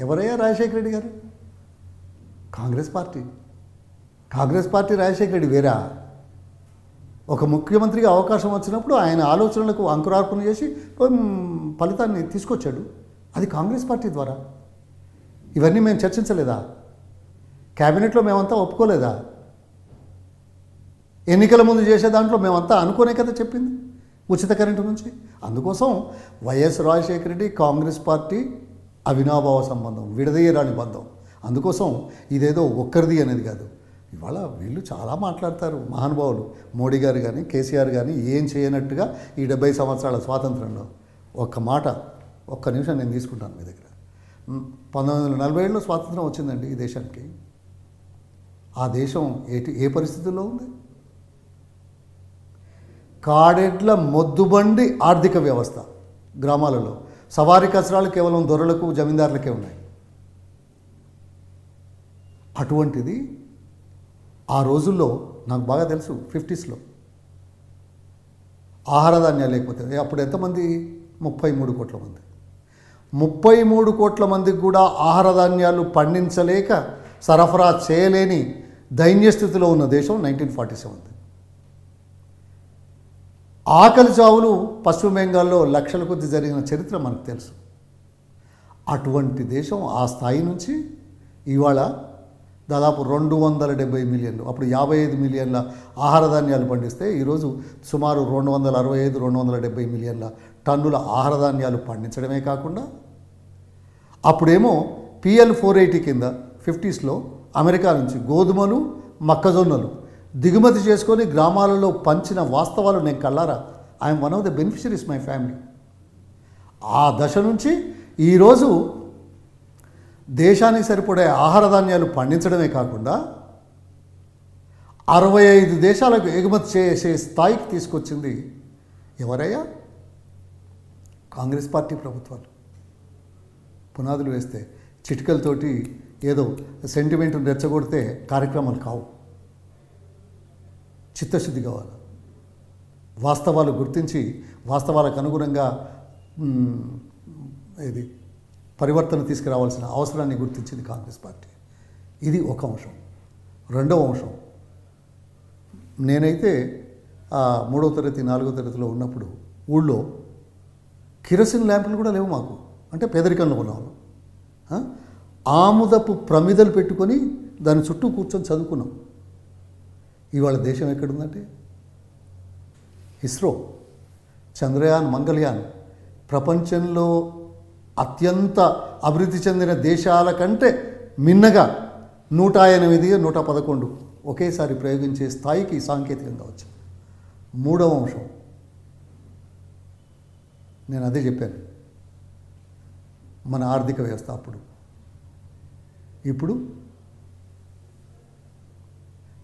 ఎవరయ్యా రాజశేఖర రెడ్డి గారు? కాంగ్రెస్ పార్టీ రాజశేఖర రెడ్డి వేరా? ఒక ముఖ్యమంత్రిగా అవకాశం వచ్చినప్పుడు ఆయన ఆలోచనలకు అంకురార్పణ చేసి ఫలితాన్ని తీసుకొచ్చాడు. అది కాంగ్రెస్ పార్టీ ద్వారా. ఇవన్నీ మేము చర్చించలేదా? క్యాబినెట్లో మేమంతా ఒప్పుకోలేదా? ఎన్నికల ముందు చేసే దాంట్లో మేమంతా అనుకోనే కదా చెప్పింది ఉచిత కరెంటు నుంచి. అందుకోసం వైఎస్ రాజశేఖర రెడ్డి కాంగ్రెస్ పార్టీ అవినాభావ సంబంధం, విడదీయరాని బంధం. అందుకోసం ఇదేదో ఒక్కరిది అనేది కాదు. ఇవాళ వీళ్ళు చాలా మాట్లాడతారు మహానుభావులు, మోడీ గారు కానీ కేసీఆర్ కానీ ఏం చేయనట్టుగా ఈ 70 సంవత్సరాల స్వాతంత్రంలో. ఒక్క నిమిషం నేను తీసుకుంటాను మీ దగ్గర. 1947లో స్వాతంత్రం వచ్చిందండి ఈ దేశానికి. ఆ దేశం ఏ పరిస్థితుల్లో ఉంది? కాడెడ్ల మొద్దుబండి ఆర్థిక వ్యవస్థ. గ్రామాలలో సవారీ కచరాలు కేవలం దొరలకు జమీందారులకే ఉన్నాయి. అటువంటిది ఆ రోజుల్లో నాకు బాగా తెలుసు 50స్లో ఆహార ధాన్యాలు లేకపోతే అప్పుడు ఎంతమంది? 33 కోట్ల మంది. 33 కోట్ల మందికి కూడా ఆహార ధాన్యాలు పండించలేక సరఫరా చేయలేని దైన్య స్థితిలో ఉన్న దేశం 1947. ఆకలి చావులు పశ్చిమ బెంగాల్లో లక్షల కొద్ది జరిగిన చరిత్ర మనకు తెలుసు. అటువంటి దేశం ఆ స్థాయి నుంచి ఇవాళ దాదాపు 270 మిలియన్లు, అప్పుడు 55 మిలియన్ల ఆహార ధాన్యాలు పండిస్తే ఈరోజు సుమారు 265-270 మిలియన్ల టన్నుల ఆహార ధాన్యాలు పండించడమే కాకుండా అప్పుడేమో PL 480 కింద 50స్లో అమెరికా నుంచి గోధుమలు మొక్కజొన్నలు దిగుమతి చేసుకొని గ్రామాలలో పంచిన వాస్తవాలు నేను కళ్ళారా. I'm one of the beneficiaries my family. ఆ దశ నుంచి ఈరోజు దేశానికి సరిపడే ఆహార ధాన్యాలు పండించడమే కాకుండా 65 దేశాలకు ఎగుమతి చేసే స్థాయికి తీసుకొచ్చింది ఎవరయ్యా? కాంగ్రెస్ పార్టీ ప్రభుత్వాలు. పునాదులు వేస్తే చిటికలతోటి ఏదో సెంటిమెంట్ను రెచ్చగొడితే కార్యక్రమాలు కావు. చిత్తశుద్ధి కావాలి. వాస్తవాలు గుర్తించి వాస్తవాలకు అనుగుణంగా పరివర్తన తీసుకురావాల్సిన అవసరాన్ని గుర్తించింది కాంగ్రెస్ పార్టీ. ఇది ఒక అంశం. రెండవ అంశం, నేనైతే 3వ తరగతి 4వ తరగతిలో ఉన్నప్పుడు ఊళ్ళో కిరసిన్ ల్యాంపులు కూడా లేవు మాకు. అంటే పేదరికంలో ఉన్నవాళ్ళం. ఆముదపు ప్రమిదలు పెట్టుకొని దాని చుట్టూ కూర్చొని చదువుకున్నాం. ఇవాళ దేశం ఎక్కడుందంటే ఇస్రో, చంద్రయాన్, మంగళయాన్ ప్రపంచంలో అత్యంత అభివృద్ధి చెందిన దేశాల కంటే మిన్నగా 108, 111 ఒకేసారి ప్రయోగించే స్థాయికి సాంకేతికంగా వచ్చింది. మూడవ అంశం, నేను అదే చెప్పాను, మన ఆర్థిక వ్యవస్థ ఇప్పుడు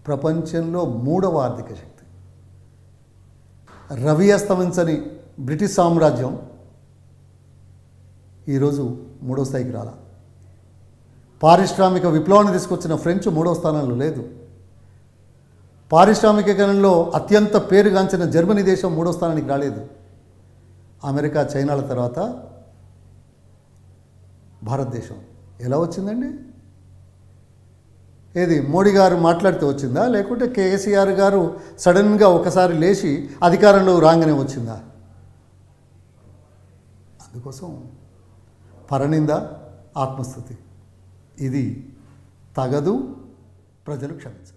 ప్రపంచంలో 3వ ఆర్థిక శక్తి. రవి అస్తమించని బ్రిటిష్ సామ్రాజ్యం ఈరోజు 3వ స్థాయికి రాలా. పారిశ్రామిక విప్లవాన్ని తీసుకొచ్చిన ఫ్రెంచ్ 3వ స్థానంలో లేదు. పారిశ్రామికీకరణలో అత్యంత పేరుగాంచిన జర్మనీ దేశం 3వ స్థానానికి రాలేదు. అమెరికా, చైనాల తర్వాత భారతదేశం ఎలా వచ్చిందండి? ఏది మోడీ గారు మాట్లాడితే వచ్చిందా, లేకుంటే కేసీఆర్ గారు సడన్గా ఒకసారి లేచి అధికారంలో రాగానే వచ్చిందా? అందుకోసం పరనింద, ఆత్మస్థుతి ఇది తగదు, ప్రజలు క్షమించారు.